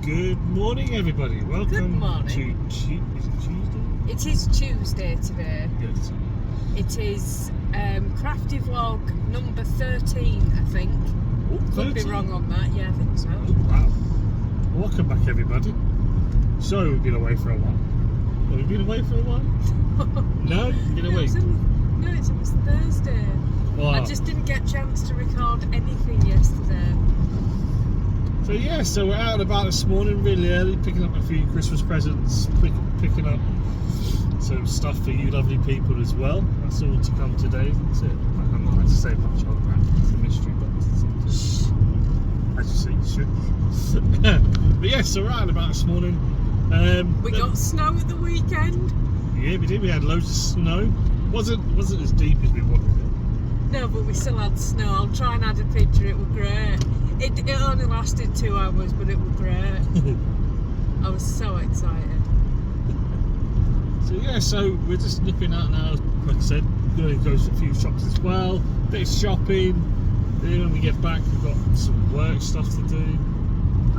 Good morning, everybody. Welcome morning. to is it Tuesday? It is Tuesday today. Yes. It is Crafty Vlog number 13, I think. Oh, Could be 13. wrong on that. Yeah, I think so. Oh, wow. Welcome back, everybody. So we've been away for a while. Have we been away for a while? No, you've been away. It was Thursday. Oh. I just didn't get a chance to record anything yesterday. So yeah, so we're out and about this morning really early, picking up a few Christmas presents, picking up some stuff for you lovely people as well. That's all to come today, isn't it? I'm not allowed to say much on that. It's a mystery, but as you see, you should. But yeah, so we're out and about this morning. We got snow at the weekend. Yeah, we did. We had loads of snow. Wasn't as deep as we wanted it. No, but we still had snow. I'll try and add a picture. It was great. It only lasted 2 hours, but it was great. I was so excited. So yeah, so we're just nipping out now. Like I said, we're going to go to a few shops as well. Bit of shopping. Then when we get back, we've got some work stuff to do.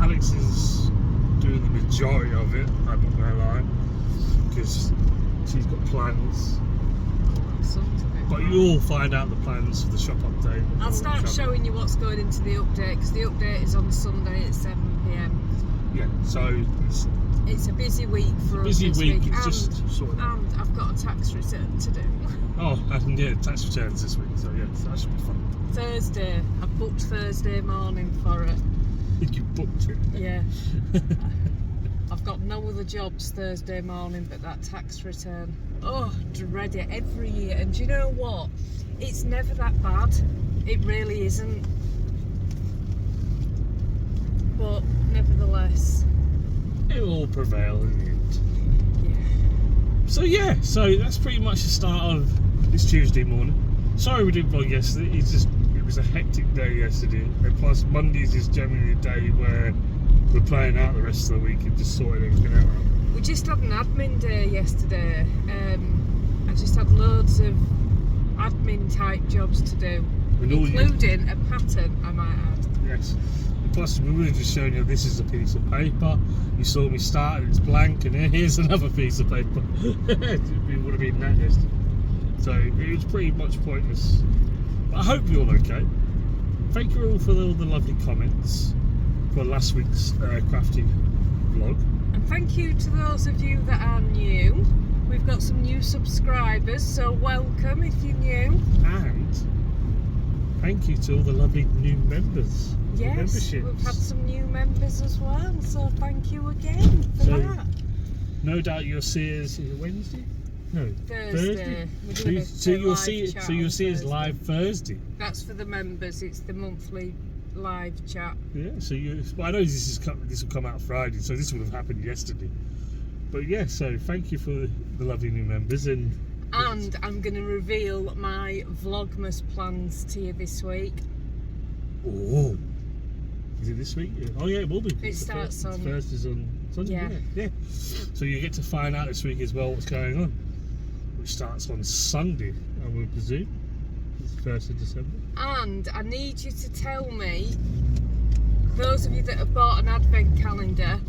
Alex is doing the majority of it. I'm not going to lie, because she's got plans. But you'll find out the plans for the shop update. I'll start showing you what's going into the update, because the update is on Sunday at 7 PM. Yeah, so it's a busy week for us this week. It's just sort of. And I've got a tax return to do. Oh, and yeah, tax returns this week, so yeah, that should be fun. Thursday. I booked Thursday morning for it. You booked it? Yeah. I've got no other jobs Thursday morning but that tax return. Oh, dread it every year. And do you know what? It's never that bad. It really isn't. But nevertheless, it will prevail in the end. Yeah. So that's pretty much the start of this Tuesday morning. Sorry we didn't vlog yesterday. It was a hectic day yesterday. And plus Mondays is generally a day where we're playing out the rest of the week and just sorting everything out. We just had an admin day yesterday. I just had loads of admin type jobs to do, including a pattern, I might add. Yes. And plus we would have just shown you this is a piece of paper. You saw me start and it's blank, and here's another piece of paper. It would have been that yesterday. So it was pretty much pointless. But I hope you're all okay. Thank you all for all the lovely comments for last week's crafting vlog. And thank you to those of you that are new. We've got some new subscribers, so welcome if you're new. And thank you to all the lovely new members. Yes, we've had some new members as well, so thank you again for that. No doubt you'll see us Wednesday? No, Thursday. So you'll see us live Thursday. That's for the members. It's the monthly live chat. Yeah. So I know this will come out Friday, so this would have happened yesterday. But yeah, so thank you for the lovely new members, and I'm going to reveal my Vlogmas plans to you this week. Oh, is it this week? Yeah. Oh yeah, it will be. It starts on. First is on Sunday. Yeah. So you get to find out this week as well what's going on, which starts on Sunday, I would presume. It's 1st of December. And I need you to tell me, those of you that have bought an advent calendar,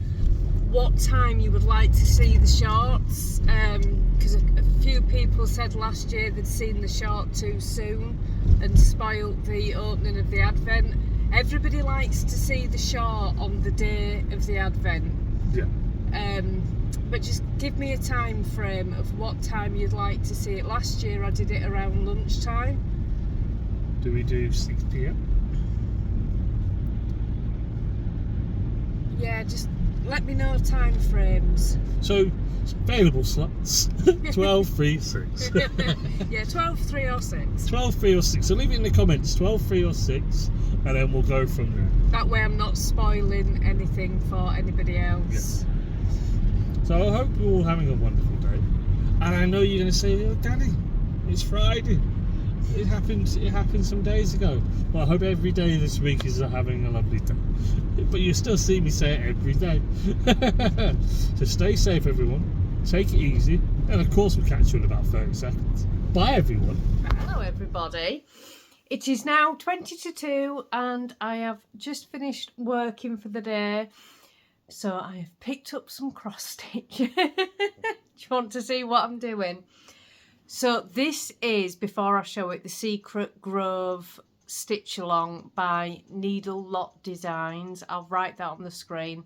what time you would like to see the shorts, because a few people said last year they'd seen the short too soon and spoilt the opening of the advent. Everybody likes to see the short on the day of the advent. Yeah. But just give me a time frame of what time you'd like to see it. Last year I did it around lunchtime. Do we do 6 PM? Yeah, just let me know time frames. So, available slots 12, 3, 6. Yeah, 12, 3 or 6. 12, 3 or 6. So leave it in the comments, 12, 3 or 6, and then we'll go from there. That way I'm not spoiling anything for anybody else. Yeah. So I hope you're all having a wonderful day. And I know you're going to say, oh, Danny, it's Friday. It happened some days ago. Well, I hope every day this week is having a lovely day. But you still see me say it every day. So stay safe, everyone. Take it easy. And of course we'll catch you in about 30 seconds. Bye, everyone. Hello, everybody. It is now 20 to 2 and I have just finished working for the day. So I have picked up some cross stitch. Do you want to see what I'm doing? So this is, before I show it, the Secret Grove Stitch Along by Needle Lot Designs. I'll write that on the screen.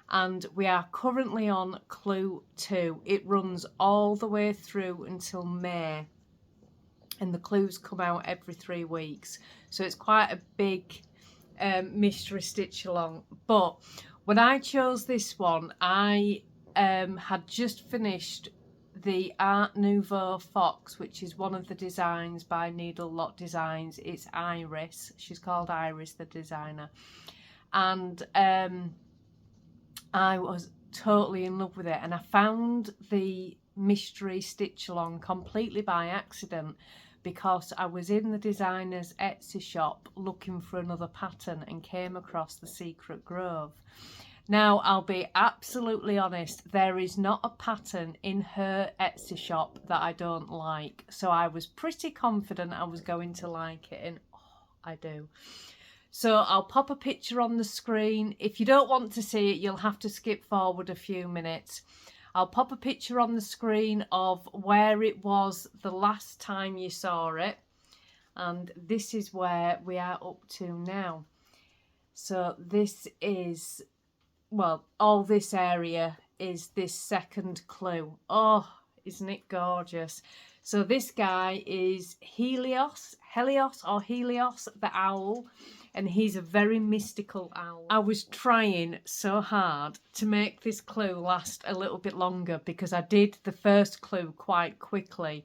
And we are currently on clue 2. It runs all the way through until May. And the clues come out every 3 weeks. So it's quite a big mystery stitch along. But when I chose this one, I had just finished the Art Nouveau Fox, which is one of the designs by Needle Lot Designs. It's Iris. She's called Iris, the designer. And I was totally in love with it. And I found the mystery stitch along completely by accident, because I was in the designer's Etsy shop looking for another pattern and came across the Secret Grove. Now, I'll be absolutely honest, there is not a pattern in her Etsy shop that I don't like. So I was pretty confident I was going to like it, and oh, I do. So I'll pop a picture on the screen. If you don't want to see it, you'll have to skip forward a few minutes. I'll pop a picture on the screen of where it was the last time you saw it. And this is where we are up to now. So this is, well, all this area is this second clue. Oh, isn't it gorgeous? So this guy is Helios the owl, and he's a very mystical owl. I was trying so hard to make this clue last a little bit longer, because I did the first clue quite quickly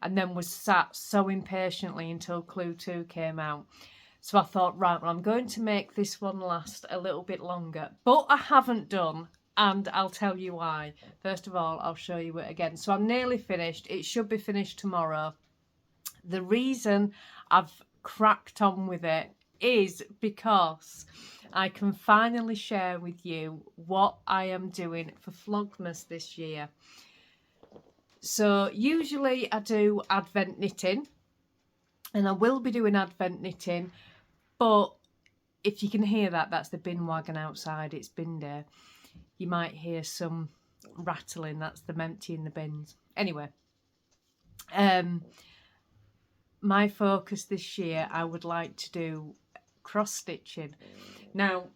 and then was sat so impatiently until clue 2 came out. So I thought, right, well, I'm going to make this one last a little bit longer, but I haven't done, and I'll tell you why. First of all, I'll show you it again. So I'm nearly finished. It should be finished tomorrow. The reason I've cracked on with it is because I can finally share with you what I am doing for Vlogmas this year. So usually I do advent knitting, and I will be doing advent knitting, but if you can hear that, that's the bin wagon outside. It's bin day. You might hear some rattling. That's them emptying the bins. Anyway, my focus this year, I would like to do cross stitching. Now,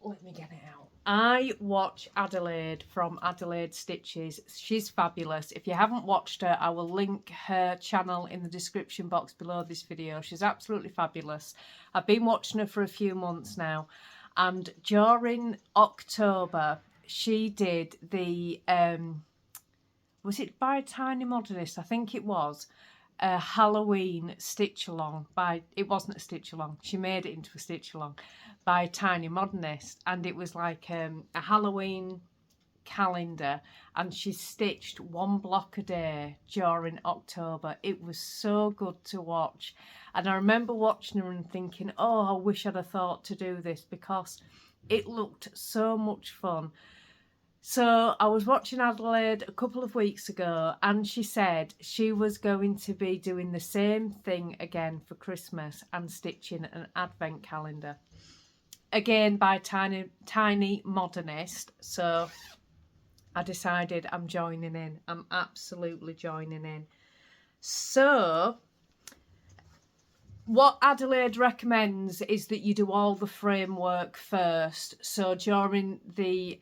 let me get it out. I watch Adelaide from Adelaide Stitches. She's fabulous. If you haven't watched her, I will link her channel in the description box below this video. She's absolutely fabulous. I've been watching her for a few months now, and during October she did the was it by Tiny Modernist? I think it was a Halloween stitch along by, it wasn't a stitch along, she made it into a stitch along, by Tiny Modernist, and it was like a Halloween calendar, and she stitched 1 block a day during October. It was so good to watch, and I remember watching her and thinking, oh, I wish I'd have thought to do this, because it looked so much fun. So I was watching Adelaide a couple of weeks ago, and she said she was going to be doing the same thing again for Christmas and stitching an advent calendar. Again by Tiny Modernist. So I decided I'm joining in. I'm absolutely joining in. So what Adelaide recommends is that you do all the framework first. So during the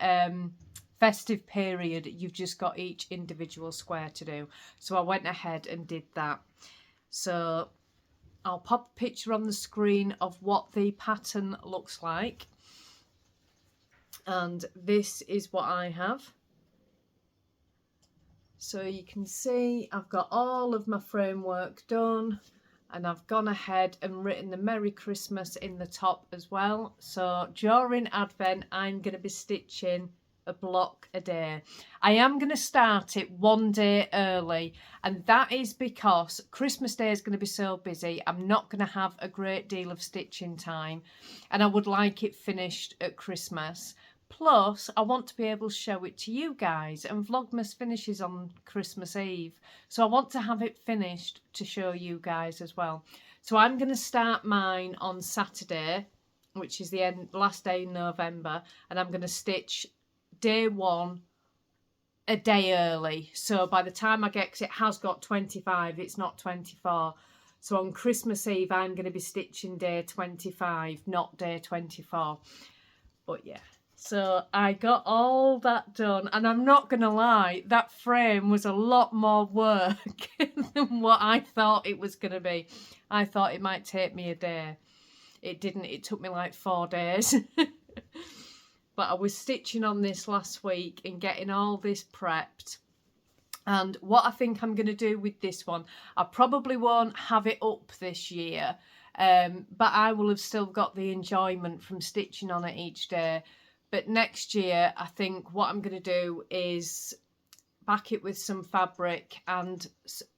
festive period, you've just got each individual square to do. So I went ahead and did that. So I'll pop a picture on the screen of what the pattern looks like. And this is what I have. So you can see I've got all of my framework done, and I've gone ahead and written the Merry Christmas in the top as well. So during Advent, I'm going to be stitching a block a day. I am going to start it 1 day early, and that is because Christmas Day is going to be so busy. I'm not going to have a great deal of stitching time, and I would like it finished at Christmas. Plus, I want to be able to show it to you guys, and Vlogmas finishes on Christmas Eve, so I want to have it finished to show you guys as well. So I'm going to start mine on Saturday, which is the last day in November, and I'm going to stitch day 1 a day early. So by the time I get, because it has got 25, it's not 24. So on Christmas Eve, I'm going to be stitching day 25, not day 24. But yeah, so I got all that done, and I'm not going to lie, that frame was a lot more work than what I thought it was going to be. I thought it might take me a day. It didn't. It took me like 4 days. But I was stitching on this last week and getting all this prepped. And what I think I'm going to do with this one, I probably won't have it up this year, but I will have still got the enjoyment from stitching on it each day. But next year, I think what I'm going to do is back it with some fabric and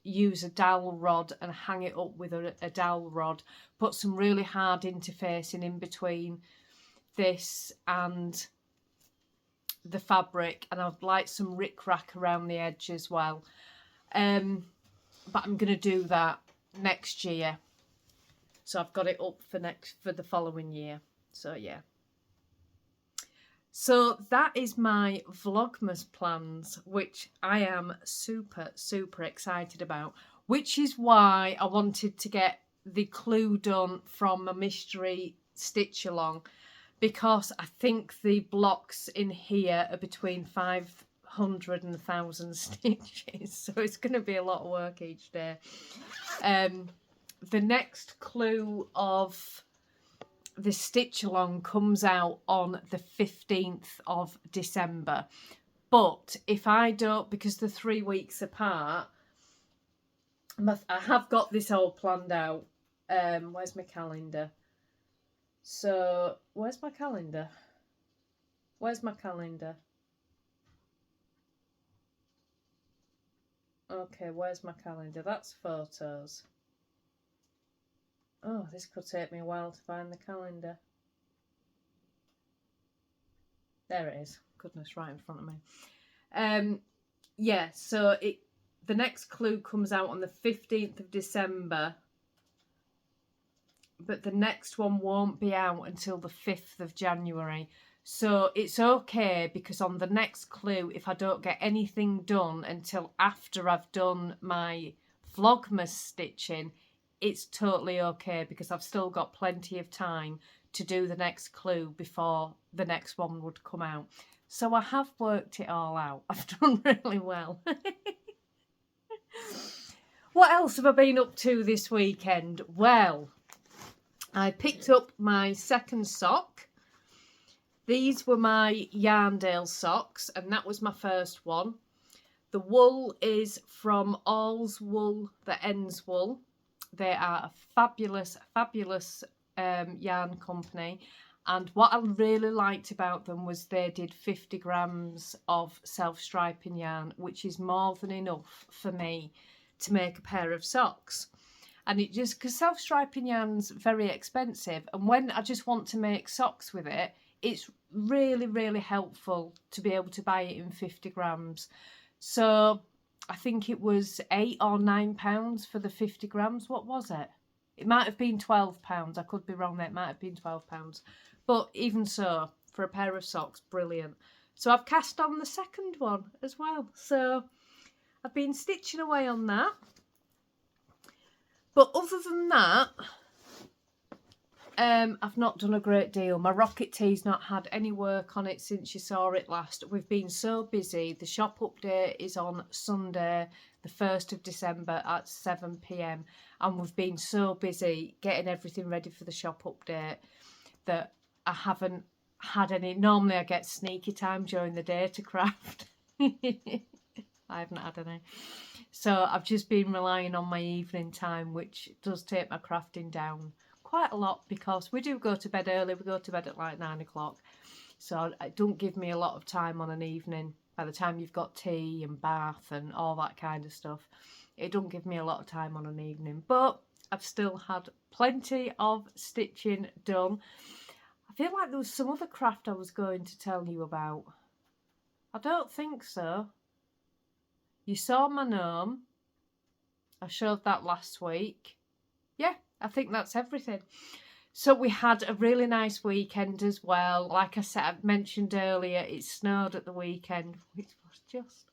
use a dowel rod and hang it up with a dowel rod. Put some really hard interfacing in between this and the fabric, and I'd like some rick-rack around the edge as well. But I'm going to do that next year. So I've got it up for the following year. So yeah. So that is my Vlogmas plans, which I am super, super excited about, which is why I wanted to get the clue done from a mystery stitch along, because I think the blocks in here are between 500 and 1,000 stitches, so it's going to be a lot of work each day. The next clue of the stitch along comes out on the 15th of December, but if I don't, because they're 3 weeks apart, I have got this all planned out. Where's my calendar? So where's my calendar? Where's my calendar? Okay, where's my calendar? That's photos. Oh, this could take me a while to find the calendar. There it is. Goodness, right in front of me. Yeah, so the next clue comes out on the 15th of December, but the next one won't be out until the 5th of January. So it's okay, because on the next clue, if I don't get anything done until after I've done my Vlogmas stitching, it's totally okay, because I've still got plenty of time to do the next clue before the next one would come out. So I have worked it all out. I've done really well. What else have I been up to this weekend? Well, I picked up my second sock. These were my Yarndale socks, and that was my first one. The wool is from All's Wool That Ends Wool. They are a fabulous, fabulous yarn company. And what I really liked about them was they did 50 grams of self-striping yarn, which is more than enough for me to make a pair of socks. And it just, because self-striping yarn's very expensive, and when I just want to make socks with it, it's really, really helpful to be able to buy it in 50 grams. So I think it was £8 or £9 for the 50 grams. What was it? It might have been £12. I could be wrong there. It might have been £12. But even so, for a pair of socks, brilliant. So I've cast on the second one as well. So I've been stitching away on that. But other than that, I've not done a great deal. My Rocket Tea's not had any work on it since you saw it last. We've been so busy. The shop update is on Sunday, the 1st of December at 7 p.m. And we've been so busy getting everything ready for the shop update that I haven't had any. Normally I get sneaky time during the day to craft. I haven't had any. So I've just been relying on my evening time, which does take my crafting down quite a lot, because we do go to bed early. We go to bed at like 9 o'clock. So it don't give me a lot of time on an evening. By the time you've got tea and bath and all that kind of stuff, it don't give me a lot of time on an evening. But I've still had plenty of stitching done. I feel like there was some other craft I was going to tell you about. I don't think so. You saw my gnome. I showed that last week. Yeah, I think that's everything. So we had a really nice weekend as well. Like I said, I mentioned earlier, it snowed at the weekend, which was just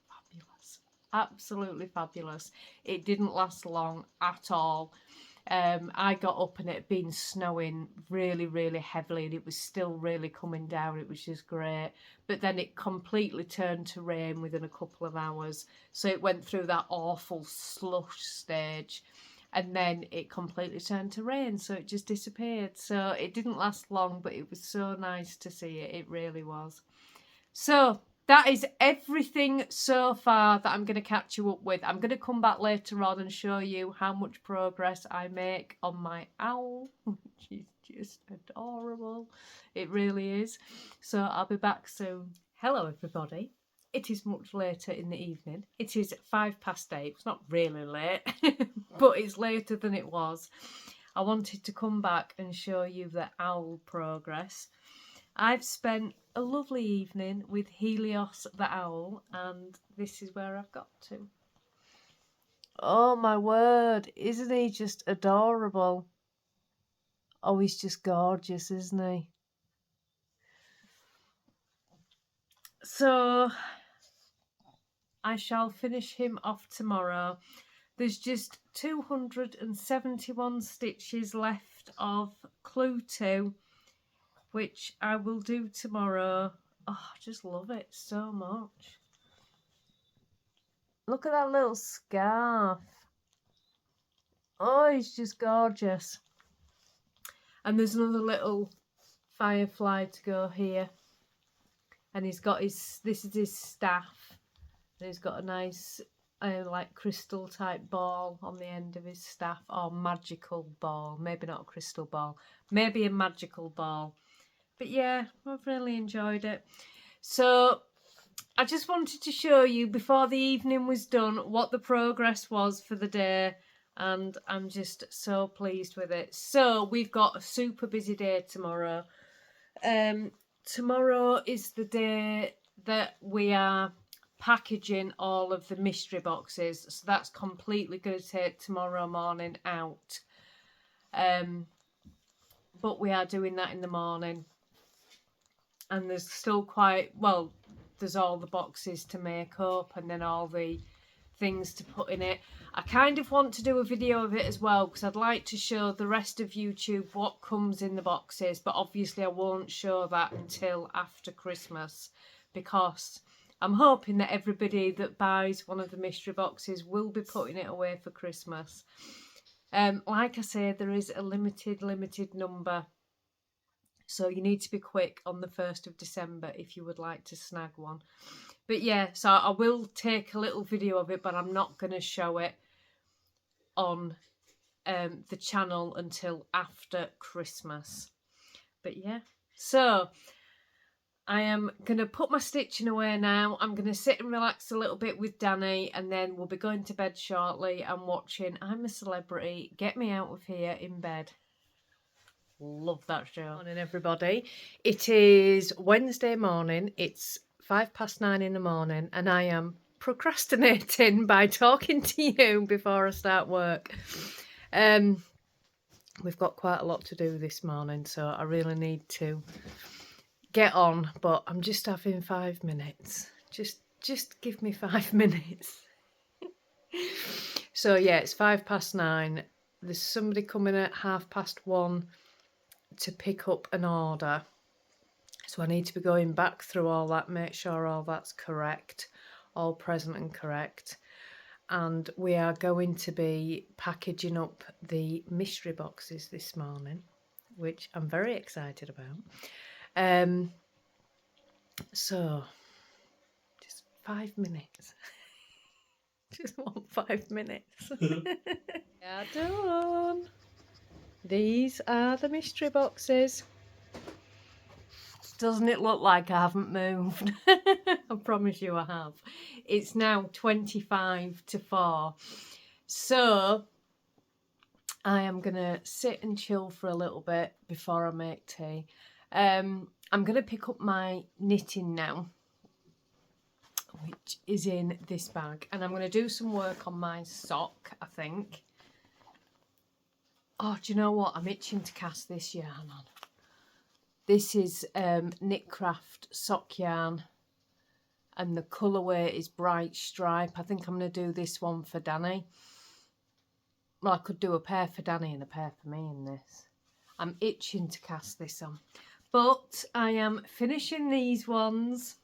fabulous. Absolutely fabulous. It didn't last long at all. I got up and it had been snowing really, really heavily, and it was still really coming down. It was just great. But then it completely turned to rain within a couple of hours. So it went through that awful slush stage, and then it completely turned to rain. So it just disappeared. So it didn't last long, but it was so nice to see it. It really was. So that is everything so far that I'm going to catch you up with. I'm going to come back later on and show you how much progress I make on my owl, which is just adorable. It really is. So I'll be back soon. Hello everybody. It is much later in the evening. It is 8:05. It's not really late, but it's later than it was. I wanted to come back and show you the owl progress. I've spent a lovely evening with Helios the owl, and this is where I've got to. Oh my word, isn't he just adorable? Oh, he's just gorgeous, isn't he? So I shall finish him off tomorrow. There's just 271 stitches left of Clue 2, which I will do tomorrow. Oh, I just love it so much. Look at that little scarf. Oh, he's just gorgeous. And there's another little firefly to go here. And he's got his, this is his staff. And he's got a nice, like crystal type ball on the end of his staff. Or magical ball. Maybe not a crystal ball. Maybe a magical ball. But yeah, I've really enjoyed it. So I just wanted to show you before the evening was done what the progress was for the day, and I'm just so pleased with it. So we've got a super busy day tomorrow. Tomorrow is the day that we are packaging all of the mystery boxes, so that's completely going to take tomorrow morning out. But we are doing that in the morning. And there's still quite, well, there's all the boxes to make up and then all the things to put in it. I kind of want to do a video of it as well, because I'd like to show the rest of YouTube what comes in the boxes, but obviously I won't show that until after Christmas, because I'm hoping that everybody that buys one of the mystery boxes will be putting it away for Christmas. Like I say, there is a limited number. So you need to be quick on the 1st of December if you would like to snag one. But yeah, so I will take a little video of it, but I'm not going to show it on the channel until after Christmas. But yeah, so I am going to put my stitching away now. I'm going to sit and relax a little bit with Danny, and then we'll be going to bed shortly and watching I'm a Celebrity. Get me out of here in bed. Love that show. Morning everybody. It is Wednesday morning. It's 9:05 in the morning, and I am procrastinating by talking to you before I start work. We've got quite a lot to do this morning, so I really need to get on, but I'm just having 5 minutes. Just give me 5 minutes. So yeah, it's 9:05. There's somebody coming at 1:30 to pick up an order, so I need to be going back through all that, make sure all that's correct, all present and correct. And we are going to be packaging up the mystery boxes this morning, which I'm very excited about. So just 5 minutes. Just want 5 minutes. Yeah, done. These are the mystery boxes. Doesn't it look like I haven't moved? I promise you I have. It's now 4:25. So I am going to sit and chill for a little bit before I make tea. I'm going to pick up my knitting now, which is in this bag. And I'm going to do some work on my sock, I think. Oh, do you know what? I'm itching to cast this yarn on. This is Knitcraft sock yarn. And the colourway is Bright Stripe. I think I'm going to do this one for Danny. Well, I could do a pair for Danny and a pair for me in this. I'm itching to cast this on. But I am finishing these ones.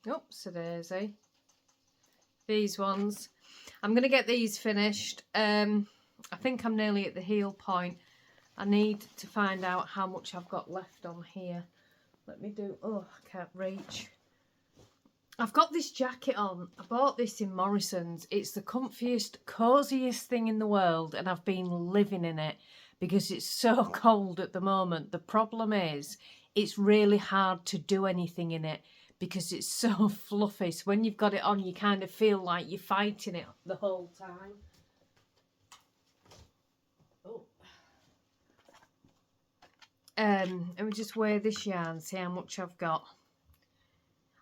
Oops, a daisy. These ones. I'm going to get these finished. I think I'm nearly at the heel point. I need to find out how much I've got left on here. Let me do... Oh, I can't reach. I've got this jacket on. I bought this in Morrison's. It's the comfiest, cosiest thing in the world, and I've been living in it because it's so cold at the moment. The problem is it's really hard to do anything in it because it's so fluffy. So when you've got it on, you kind of feel like you're fighting it the whole time. Oh. Let me just weigh this yarn, see how much I've got.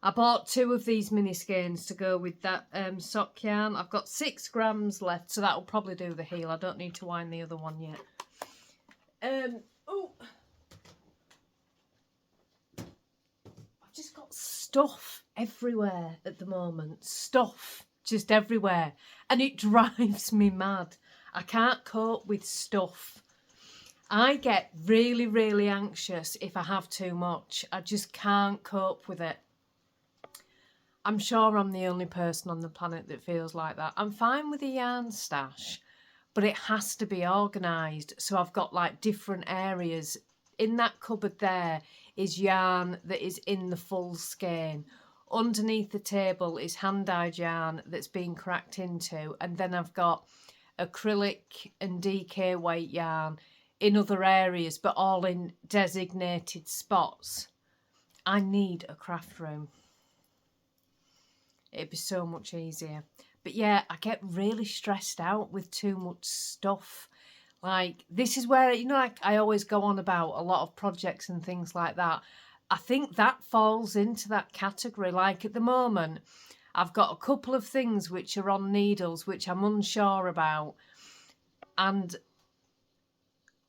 I bought 2 of these mini skeins to go with that sock yarn. I've got 6 grams left, so that'll probably do the heel. I don't need to wind the other one yet. Oh, I've just got stuff everywhere at the moment. Stuff just everywhere, and it drives me mad. I can't cope with stuff. I get really, really anxious if I have too much. I just can't cope with it. I'm sure I'm the only person on the planet that feels like that. I'm fine with a yarn stash, but it has to be organised. So I've got like different areas. In that cupboard there is yarn that is in the full skein. Underneath the table is hand-dyed yarn that's been cracked into. And then I've got acrylic and DK weight yarn in other areas, but all in designated spots. I need a craft room. It'd be so much easier. But yeah, I get really stressed out with too much stuff. Like, this is where, you know, like I always go on about a lot of projects and things like that. I think that falls into that category. Like at the moment, I've got a couple of things which are on needles, which I'm unsure about. And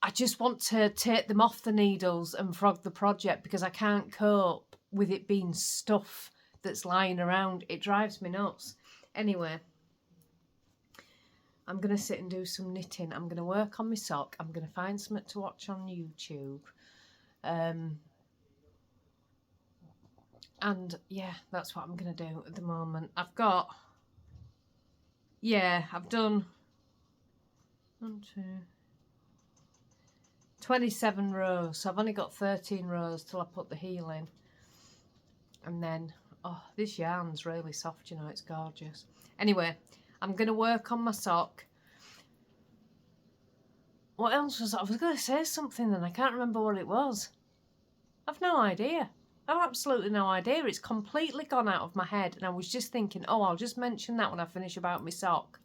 I just want to take them off the needles and frog the project because I can't cope with it being stuff that's lying around. It drives me nuts. Anyway, I'm going to sit and do some knitting. I'm going to work on my sock. I'm going to find something to watch on YouTube. And yeah, that's what I'm going to do at the moment. I've got, yeah, I've done 27 rows. So I've only got 13 rows till I put the heel in. And then, oh, this yarn's really soft, you know, it's gorgeous. Anyway, I'm going to work on my sock. What else was I was going to say something then, I can't remember what it was. I've no idea. I've absolutely no idea. It's completely gone out of my head. And I was just thinking, oh, I'll just mention that when I finish about my sock.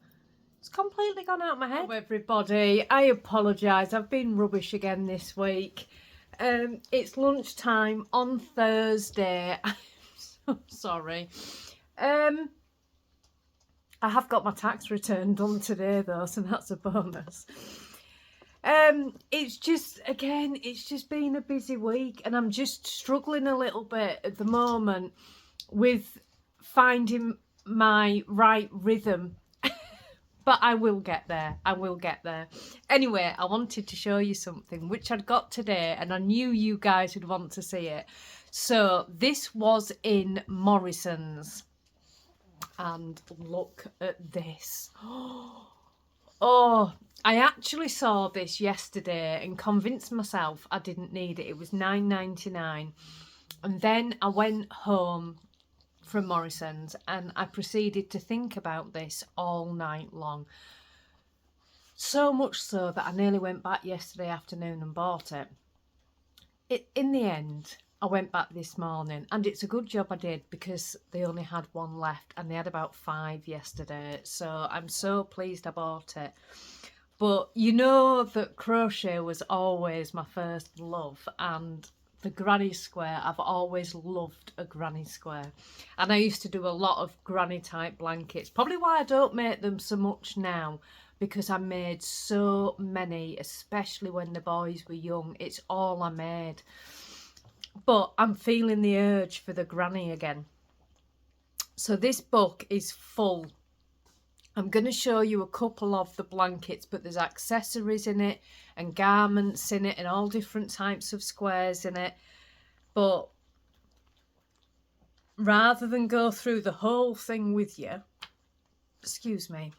It's completely gone out of my head. Oh, everybody, I apologise. I've been rubbish again this week. It's lunchtime on Thursday. I'm sorry. I have got my tax return done today though, so that's a bonus. It's just, again, it's just been a busy week and I'm just struggling a little bit at the moment with finding my right rhythm. But I will get there. I will get there. Anyway, I wanted to show you something which I'd got today and I knew you guys would want to see it. So this was in Morrison's. And look at this. Oh, I actually saw this yesterday and convinced myself I didn't need it. It was $9.99. And then I went home from Morrison's and I proceeded to think about this all night long. So much so that I nearly went back yesterday afternoon and bought it. In the end, I went back this morning and it's a good job I did because they only had one left and they had about 5 yesterday. So I'm so pleased I bought it. But you know that crochet was always my first love, and the granny square, I've always loved a granny square. And I used to do a lot of granny type blankets. Probably why I don't make them so much now. because I made so many, especially when the boys were young. It's all I made. But I'm feeling the urge for the granny again. So this book is full. I'm going to show you a couple of the blankets, but there's accessories in it and garments in it and all different types of squares in it. But rather than go through the whole thing with you, excuse me,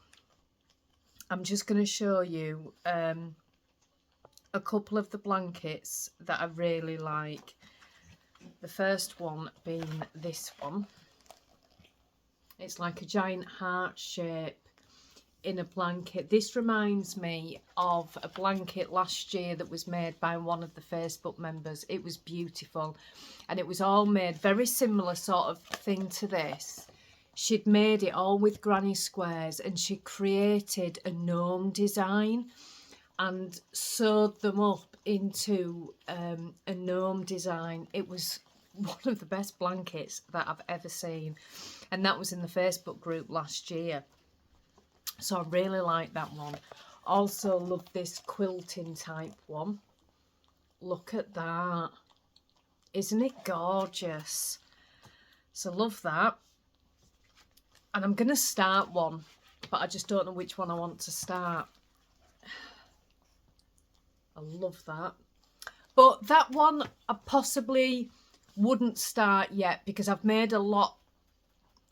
I'm just going to show you a couple of the blankets that I really like. The first one being this one. It's like a giant heart shape in a blanket. This reminds me of a blanket last year that was made by one of the Facebook members. It was beautiful, and it was all made very similar sort of thing to this. She'd made it all with granny squares, and she created a gnome design and sewed them up into a gnome design. It was one of the best blankets that I've ever seen, and that was in the Facebook group last year. So I really like that one. Also love this quilting type one. Look at that. Isn't it gorgeous? So love that. And I'm going to start one, but I just don't know which one I want to start. I love that. But that one I possibly wouldn't start yet, because I've made a lot.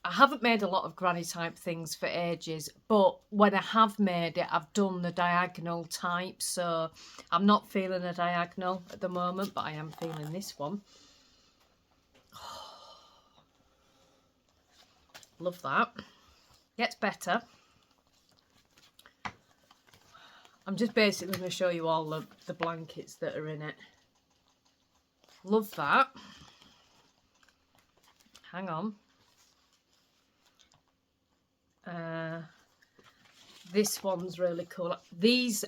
I haven't made a lot of granny type things for ages, but when I have made it, I've done the diagonal type, so I'm not feeling a diagonal at the moment, but I am feeling this one. Love that. Gets better. I'm just basically going to show you all of the blankets that are in it. Love that. Hang on. This one's really cool.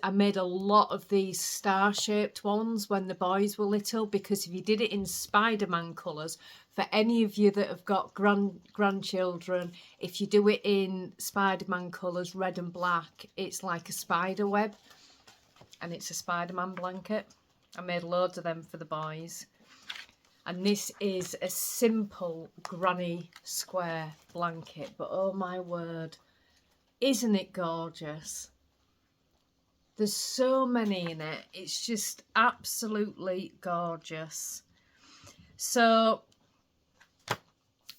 I made a lot of these star-shaped ones when the boys were little, because if you did it in Spider-Man colours, for any of you that have got grandchildren, if you do it in Spider-Man colours, red and black, it's like a spider web, and it's a Spider-Man blanket. I made loads of them for the boys. And this is a simple granny square blanket, but oh my word, isn't it gorgeous? There's so many in it. It's just absolutely gorgeous. So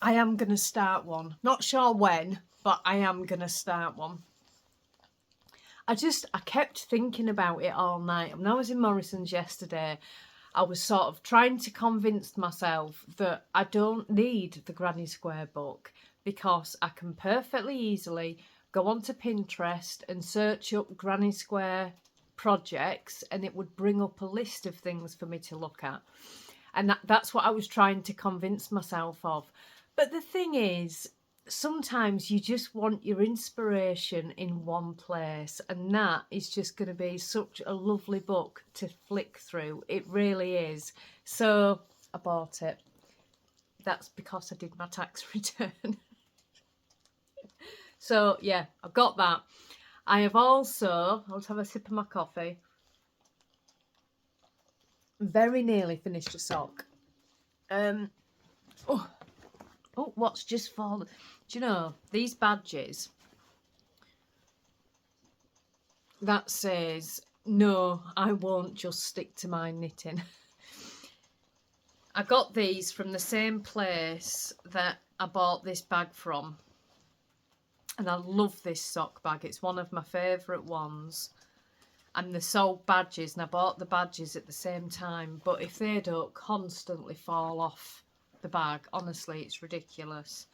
I am going to start one. Not sure when, but I am going to start one. I kept thinking about it all night. When I was in Morrison's yesterday, I was sort of trying to convince myself that I don't need the Granny Square book, because I can perfectly easily go onto Pinterest and search up Granny Square projects, and it would bring up a list of things for me to look at. And that's what I was trying to convince myself of. But the thing is, sometimes you just want your inspiration in one place, and that is just going to be such a lovely book to flick through. It really is. So I bought it. That's because I did my tax return. So yeah, I've got that. I have also, I'll have a sip of my coffee, very nearly finished a sock. Oh, what's just fallen? Do you know, these badges, that says, no, I won't just stick to my knitting. I got these from the same place that I bought this bag from. And I love this sock bag. It's one of my favourite ones. And they sold badges, and I bought the badges at the same time. But if they don't constantly fall off the bag, honestly, it's ridiculous.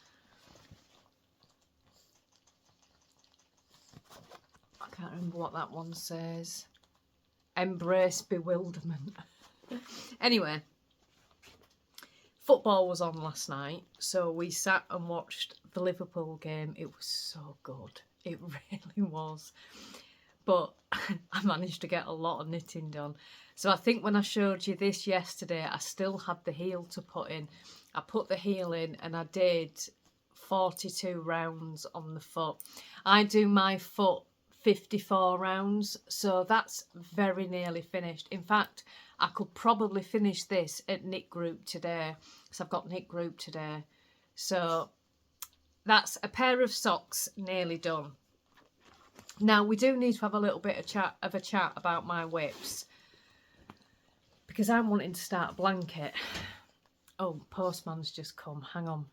I can't remember what that one says. Embrace bewilderment. Anyway, football was on last night, so we sat and watched the Liverpool game. It was so good. It really was. But I managed to get a lot of knitting done. So I think when I showed you this yesterday, I still had the heel to put in. I put the heel in and I did 42 rounds on the foot. I do my foot 54 rounds, so that's very nearly finished. In fact, I could probably finish this at knit group today, because I've got knit group today. So that's a pair of socks nearly done. Now we do need to have a little bit of a chat about my whips, because I'm wanting to start a blanket. Oh, postman's just come, hang on.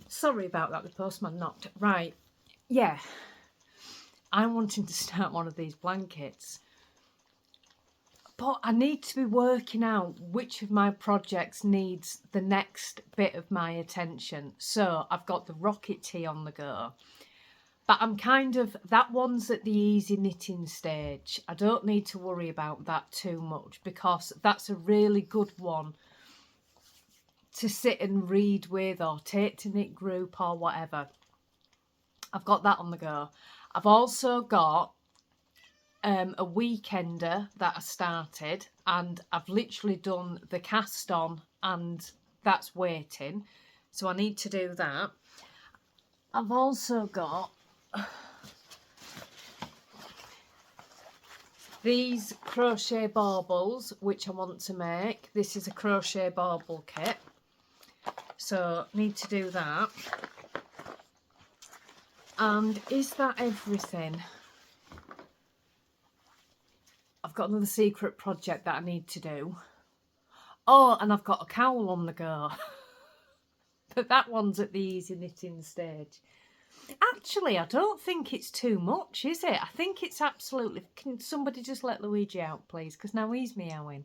Sorry about that, the postman knocked. Right, yeah. I'm wanting to start one of these blankets. But I need to be working out which of my projects needs the next bit of my attention. So I've got the rocket tee on the go. But I'm kind of, that one's at the easy knitting stage. I don't need to worry about that too much, because that's a really good one to sit and read with or take to knit group or whatever. I've got that on the go. I've also got a weekender that I started, and I've literally done the cast on and that's waiting. So I need to do that. I've also got these crochet baubles, which I want to make. This is a crochet bauble kit. So need to do that. And is that everything? I've got another secret project that I need to do. Oh, and I've got a cowl on the go. But that one's at the easy knitting stage. Actually, I don't think it's too much, is it? I think it's absolutely... Can somebody just let Luigi out, please? Because now he's meowing.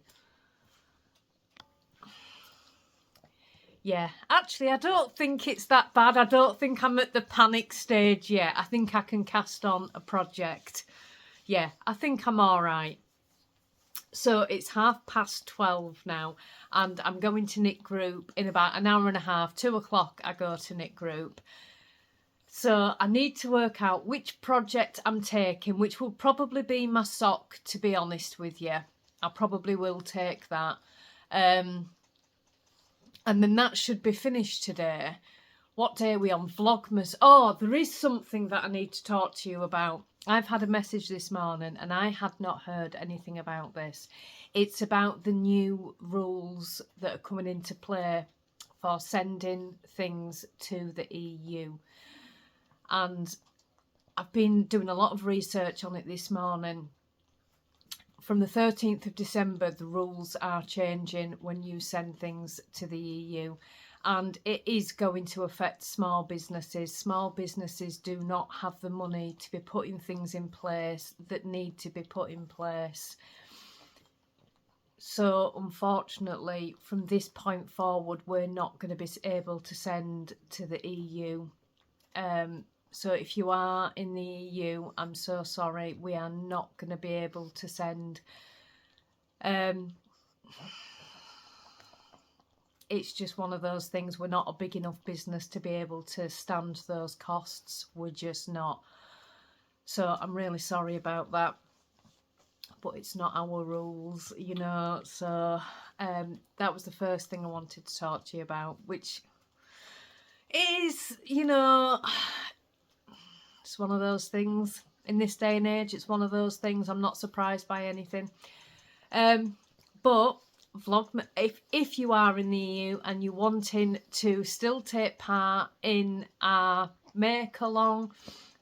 Yeah, actually, I don't think it's that bad. I don't think I'm at the panic stage yet. I think I can cast on a project. Yeah, I think I'm all right. So it's 12:30 now, and I'm going to knit group in about an hour and a half. 2 o'clock I go to knit group. So I need to work out which project I'm taking, which will probably be my sock, to be honest with you. I probably will take that. And then that should be finished today. What day are we on? Vlogmas. Oh, there is something that I need to talk to you about. I've had a message this morning and I had not heard anything about this. It's about the new rules that are coming into play for sending things to the EU. And I've been doing a lot of research on it this morning. From the 13th of December, the rules are changing when you send things to the EU. And it is going to affect small businesses. Small businesses do not have the money to be putting things in place that need to be put in place. So unfortunately, from this point forward, we're not going to be able to send to the EU. So if you are in the EU, I'm so sorry, we are not going to be able to send. It's just one of those things. We're not a big enough business to be able to stand those costs. We're just not. So I'm really sorry about that. But it's not our rules, you know. So that was the first thing I wanted to talk to you about, which is, you know, it's one of those things. In this day and age, it's one of those things. I'm not surprised by anything. But Vlogmas, if you are in the EU and you're wanting to still take part in our make along,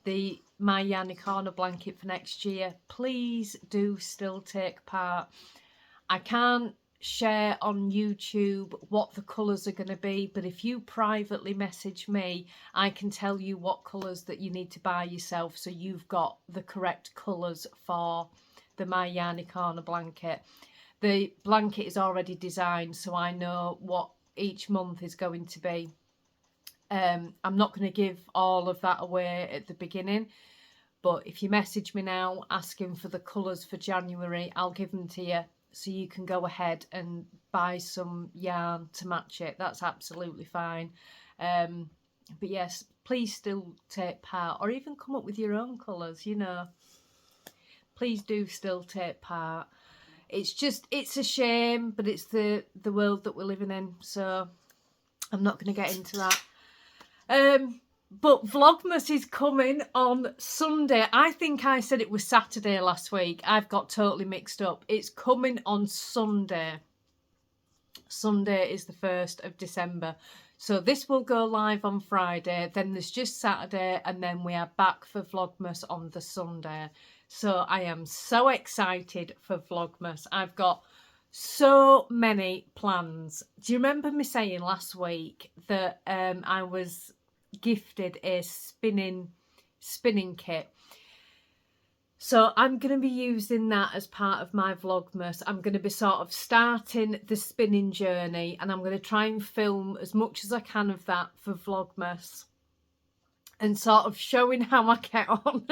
the My Yarny Corner blanket for next year, please do still take part. I can't share on YouTube what the colours are going to be, but if you privately message me, I can tell you what colours that you need to buy yourself, so you've got the correct colours for the My Yarny Corner blanket. The blanket is already designed, so I know what each month is going to be. I'm not going to give all of that away at the beginning, but if you message me now asking for the colours for January, I'll give them to you, so you can go ahead and buy some yarn to match it. That's absolutely fine. But yes, please still take part, or even come up with your own colours, you know. Please do still take part. It's just, it's a shame, but it's the world that we're living in, so I'm not going to get into that. But Vlogmas is coming on Sunday. I think I said it was Saturday last week. I've got totally mixed up. It's coming on Sunday. Sunday is the 1st of December. So this will go live on Friday. Then there's just Saturday. And then we are back for Vlogmas on the Sunday. So I am so excited for Vlogmas. I've got so many plans. Do you remember me saying last week that I was gifted a spinning kit? So I'm going to be using that as part of my Vlogmas. I'm going to be sort of starting the spinning journey, and I'm going to try and film as much as I can of that for Vlogmas and sort of showing how I get on.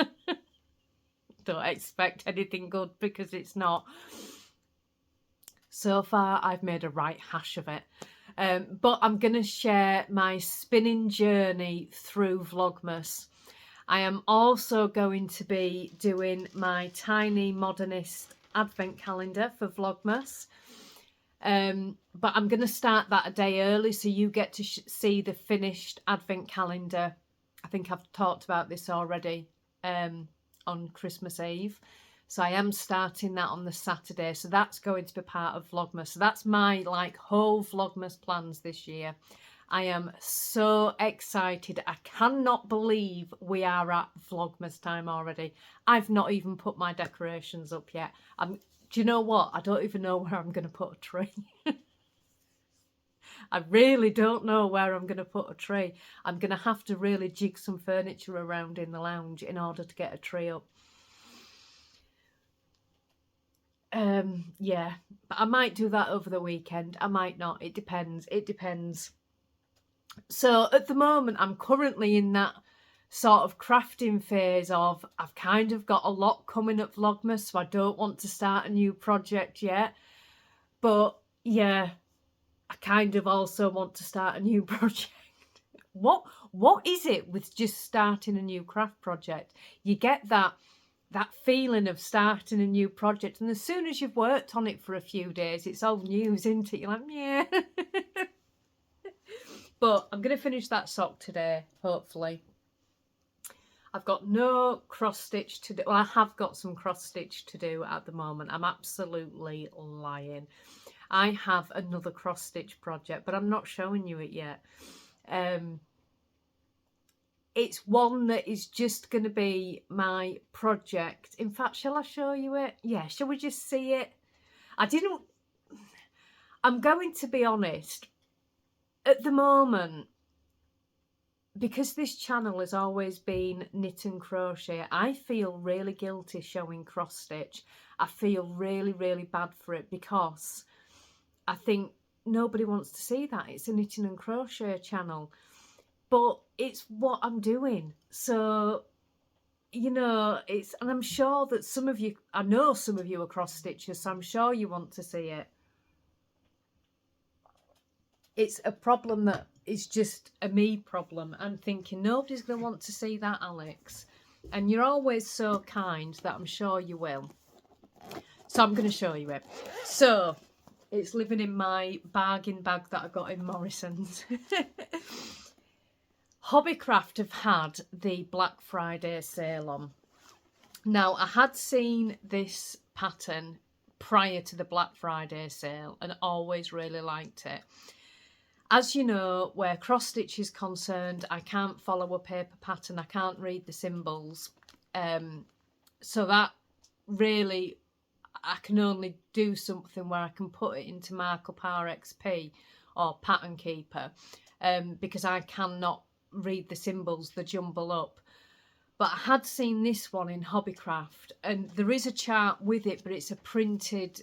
Don't expect anything good because it's not. So far I've made a right hash of it. But I'm going to share my spinning journey through Vlogmas. I am also going to be doing my tiny modernist advent calendar for Vlogmas. But I'm going to start that a day early so you get to see the finished advent calendar. I think I've talked about this already on Christmas Eve. So I am starting that on the Saturday. So that's going to be part of Vlogmas. So that's my like whole Vlogmas plans this year. I am so excited. I cannot believe we are at Vlogmas time already. I've not even put my decorations up yet. Do you know what? I don't even know where I'm going to put a tree. I really don't know where I'm going to put a tree. I'm going to have to really jig some furniture around in the lounge in order to get a tree up. Yeah, but I might do that over the weekend. I might not. It depends. It depends. So at the moment, I'm currently in that sort of crafting phase of I've kind of got a lot coming at Vlogmas, so I don't want to start a new project yet. But yeah, I kind of also want to start a new project. What is it with just starting a new craft project? You get that feeling of starting a new project, and as soon as you've worked on it for a few days, it's old news, isn't it? You're like, yeah. But I'm going to finish that sock today, hopefully. I've got no cross stitch to do. Well, I have got some cross stitch to do at the moment. I'm absolutely lying. I have another cross stitch project, but I'm not showing you it yet. It's one that is just going to be my project. In fact, shall I show you it? Yeah, shall we just see it? I'm going to be honest. At the moment, because this channel has always been knit and crochet, I feel really guilty showing cross stitch. I feel really, really bad for it because I think nobody wants to see that. It's a knitting and crochet channel. But it's what I'm doing. So, you know, and I'm sure that some of you, I know some of you are cross stitchers, so I'm sure you want to see it. It's a problem that is just a me problem. I'm thinking nobody's going to want to see that, Alex. And you're always so kind that I'm sure you will. So I'm going to show you it. So it's living in my bargain bag that I got in Morrison's. Hobbycraft have had the Black Friday sale on. Now, I had seen this pattern prior to the Black Friday sale and always really liked it. As you know, where cross stitch is concerned, I can't follow a paper pattern. I can't read the symbols. So that really, I can only do something where I can put it into Markup RXP or Pattern Keeper because I cannot read the symbols, they jumble up. But I had seen this one in Hobbycraft, and there is a chart with it, but it's a printed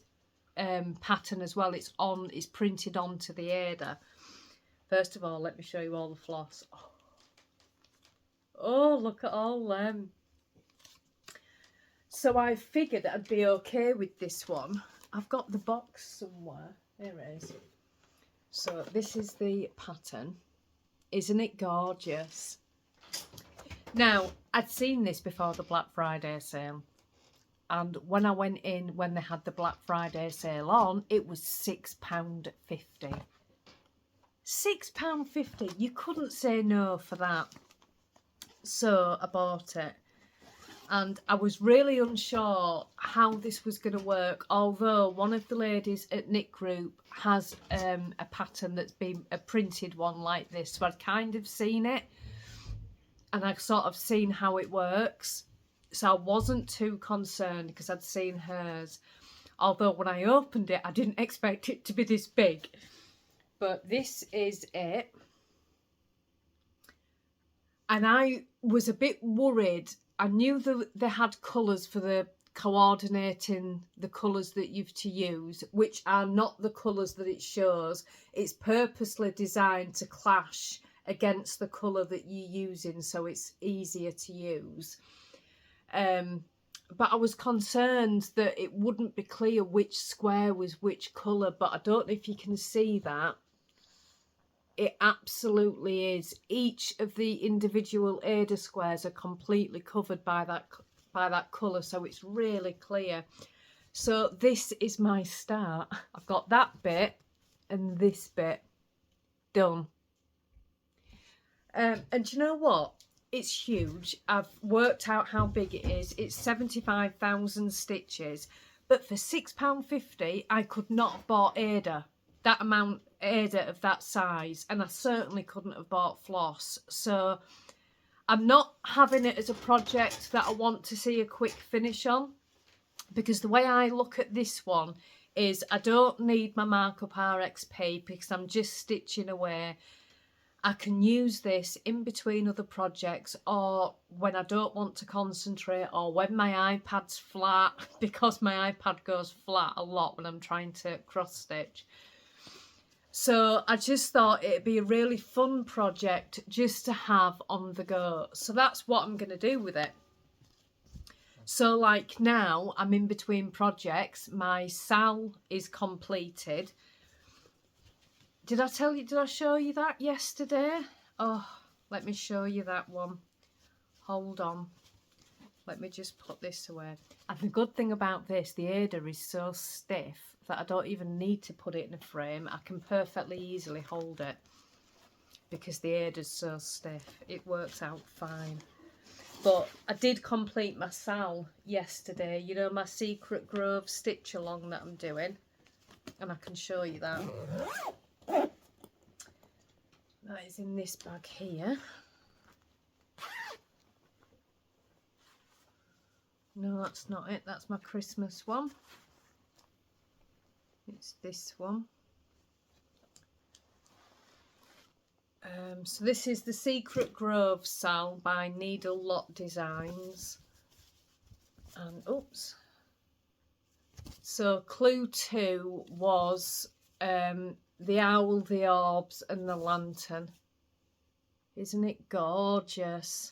pattern as well. It's printed onto the Ada. First of all, let me show you all the floss. Oh, look at all them. So I figured I'd be okay with this one. I've got the box somewhere. There it is. So this is the pattern. Isn't it gorgeous? Now, I'd seen this before the Black Friday sale. And when I went in, when they had the Black Friday sale on, it was £6.50. £6.50. You couldn't say no for that. So I bought it. And I was really unsure how this was going to work, although one of the ladies at Knit Group has a pattern that's been a printed one like this. So I'd kind of seen it and I've sort of seen how it works. So I wasn't too concerned because I'd seen hers. Although when I opened it, I didn't expect it to be this big. But this is it. And I was a bit worried. I knew that they had colours for the coordinating the colours that you've to use, which are not the colours that it shows. It's purposely designed to clash against the colour that you're using, so it's easier to use. But I was concerned that it wouldn't be clear which square was which colour, but I don't know if you can see that. It absolutely is. Each of the individual Ada squares are completely covered by that colour, so it's really clear. So this is my start. I've got that bit and this bit done. And do you know what? It's huge. I've worked out how big it is. It's 75,000 stitches, but for £6.50 I could not have bought Ada. That amount Ada of that size, and I certainly couldn't have bought floss. So I'm not having it as a project that I want to see a quick finish on, because the way I look at this one is I don't need my markup RXP because I'm just stitching away. I can use this in between other projects, or when I don't want to concentrate, or when my iPad's flat, because my iPad goes flat a lot when I'm trying to cross stitch. So I just thought it'd be a really fun project just to have on the go. So that's what I'm going to do with it. So like now I'm in between projects. My SAL is completed. Did I show you that yesterday? Oh, let me show you that one. Hold on. Let me just put this away. And the good thing about this, the Ada is so stiff that I don't even need to put it in a frame. I can perfectly easily hold it because the Ada's so stiff. It works out fine. But I did complete my SAL yesterday. You know, my Secret Grove stitch along that I'm doing. And I can show you that. That is in this bag here. No, that's not it. That's my Christmas one. It's this one. So this is the Secret Grove SAL by Needle Lot Designs. And oops. So clue 2 was the owl, the orbs and the lantern. Isn't it gorgeous?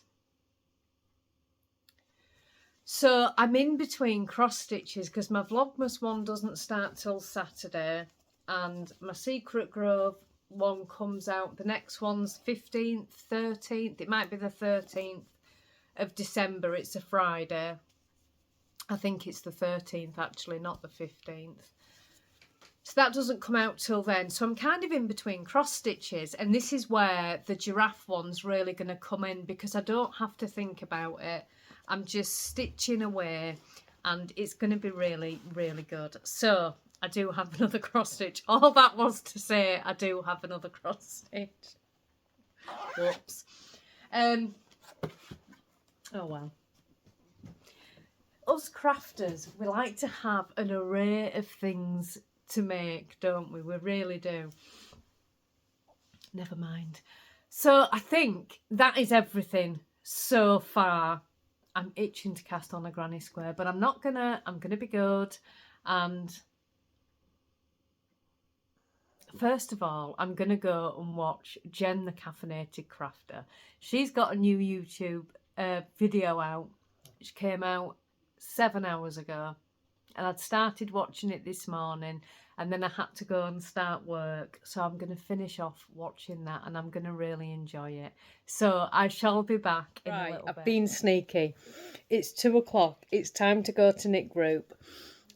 So I'm in between cross stitches because my Vlogmas one doesn't start till Saturday, and my Secret Grove one comes out, the next one's 15th, 13th, it might be the 13th of December, it's a Friday. I think it's the 13th actually, not the 15th. So that doesn't come out till then. So I'm kind of in between cross stitches, and this is where the giraffe one's really going to come in because I don't have to think about it. I'm just stitching away and it's going to be really, really good. So I do have another cross stitch. All that was to say I do have another cross stitch. Whoops. Oh well. Us crafters, we like to have an array of things to make, don't we? We really do. Never mind. So I think that is everything so far. I'm itching to cast on a granny square, but I'm not gonna. I'm gonna be good. And first of all, I'm gonna go and watch Jen the Caffeinated Crafter. She's got a new YouTube video out. Which came out 7 hours ago, and I'd started watching it this morning, and then I had to go and start work, so I'm going to finish off watching that, and I'm going to really enjoy it. So I shall be back in a little bit. I've been sneaky. It's 2 o'clock. It's time to go to Knit Group,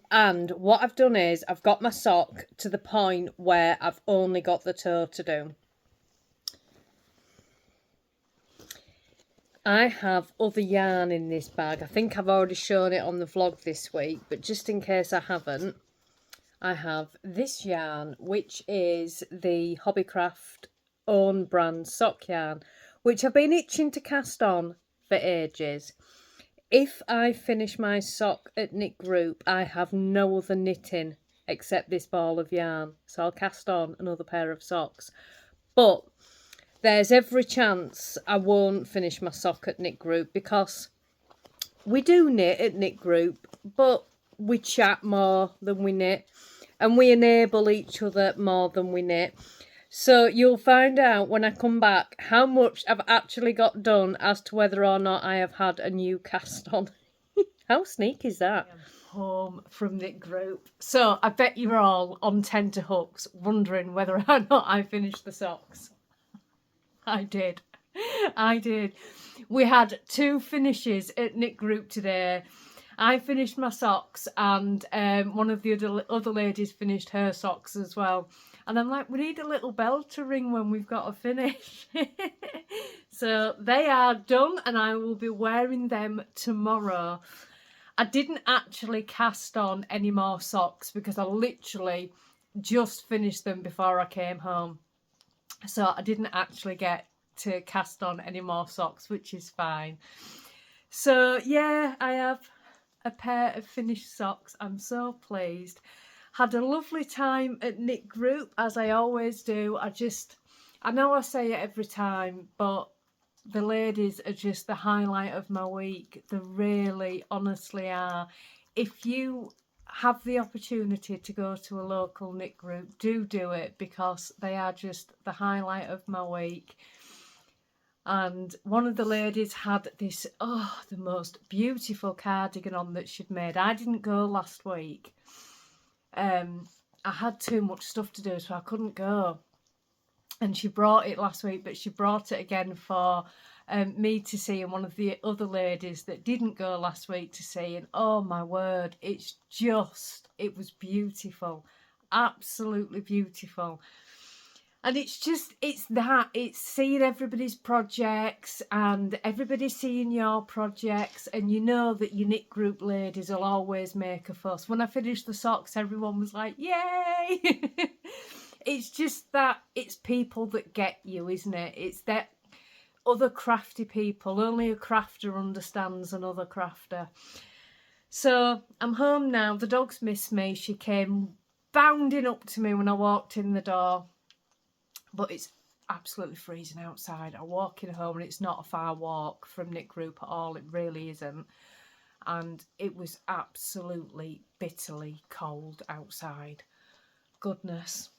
and what I've done is I've got my sock to the point where I've only got the toe to do. I have other yarn in this bag. I think I've already shown it on the vlog this week, but just in case I haven't, I have this yarn, which is the Hobbycraft own brand sock yarn, which I've been itching to cast on for ages. If I finish my sock at Knit Group, I have no other knitting except this ball of yarn, so I'll cast on another pair of socks. But there's every chance I won't finish my sock at Knit Group, because we do knit at Knit Group, but we chat more than we knit, and we enable each other more than we knit. So you'll find out when I come back how much I've actually got done as to whether or not I have had a new cast on. How sneaky is that? Home from Knit Group. So I bet you're all on tenterhooks wondering whether or not I finished the socks. I did. I did. We had 2 finishes at Knit Group today. I finished my socks, and one of the other ladies finished her socks as well. And I'm like, we need a little bell to ring when we've got to finish. So they are done, and I will be wearing them tomorrow. I didn't actually cast on any more socks because I literally just finished them before I came home. So I didn't actually get to cast on any more socks, which is fine. So yeah, I have a pair of finished socks. I'm so pleased. Had a lovely time at Knit Group, as I always do. I know I say it every time, but the ladies are just the highlight of my week. They really, honestly are. If you have the opportunity to go to a local Knit Group, do it, because they are just the highlight of my week. And one of the ladies had this, the most beautiful cardigan on that she'd made. I didn't go last week. I had too much stuff to do, so I couldn't go. And she brought it last week, but she brought it again for me to see, and one of the other ladies that didn't go last week to see. And oh my word, it was beautiful. Absolutely beautiful. And it's seeing everybody's projects and everybody seeing your projects, and you know that your Knit Group ladies will always make a fuss. When I finished the socks, everyone was like, yay! It's just that it's people that get you, isn't it? It's that other crafty people. Only a crafter understands another crafter. So I'm home now. The dog's missed me. She came bounding up to me when I walked in the door. But it's absolutely freezing outside. I walk in home and it's not a far walk from Knit Group at all. It really isn't. And it was absolutely bitterly cold outside. Goodness.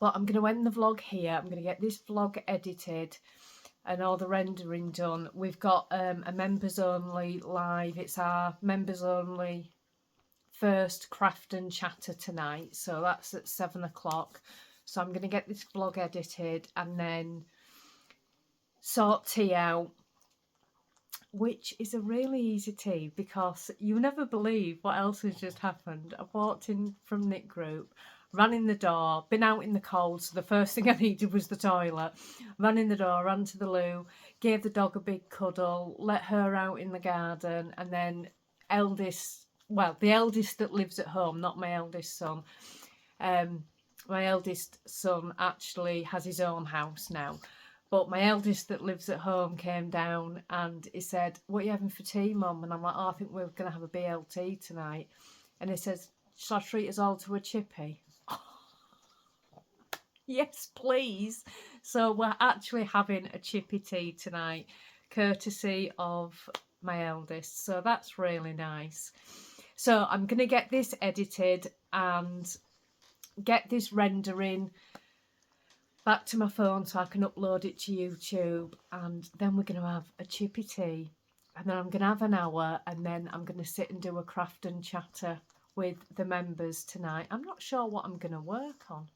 But I'm going to end the vlog here. I'm going to get this vlog edited and all the rendering done. We've got a members only live. It's our members only first craft and chatter tonight. So that's at 7 o'clock. So I'm going to get this vlog edited and then sort tea out, which is a really easy tea, because you never believe what else has just happened. I walked in from Knit Group, ran in the door, been out in the cold, so the first thing I needed was the toilet. Ran in the door, ran to the loo, gave the dog a big cuddle, let her out in the garden, and then the eldest that lives at home, not my eldest son, my eldest son actually has his own house now. But my eldest that lives at home came down and he said, what are you having for tea, Mum? And I'm like, I think we're going to have a BLT tonight. And he says, shall I treat us all to a chippy? Yes, please. So we're actually having a chippy tea tonight, courtesy of my eldest. So that's really nice. So I'm going to get this edited and get this rendering back to my phone so I can upload it to YouTube, and then we're going to have a chippy tea, and then I'm going to have an hour, and then I'm going to sit and do a craft and chatter with the members tonight. I'm not sure what I'm going to work on.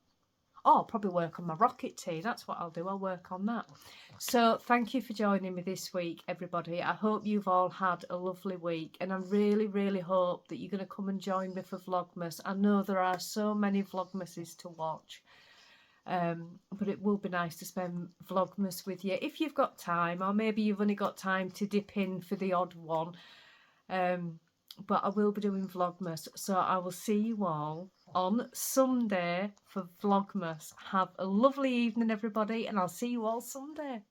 Oh, I'll probably work on my rocket tea. That's what I'll do. I'll work on that. So thank you for joining me this week, everybody. I hope you've all had a lovely week, and I really, really hope that you're going to come and join me for Vlogmas. I know there are so many Vlogmases to watch. But it will be nice to spend Vlogmas with you if you've got time, or maybe you've only got time to dip in for the odd one. But I will be doing Vlogmas, so I will see you all on Sunday for Vlogmas. Have a lovely evening, everybody, and I'll see you all Sunday.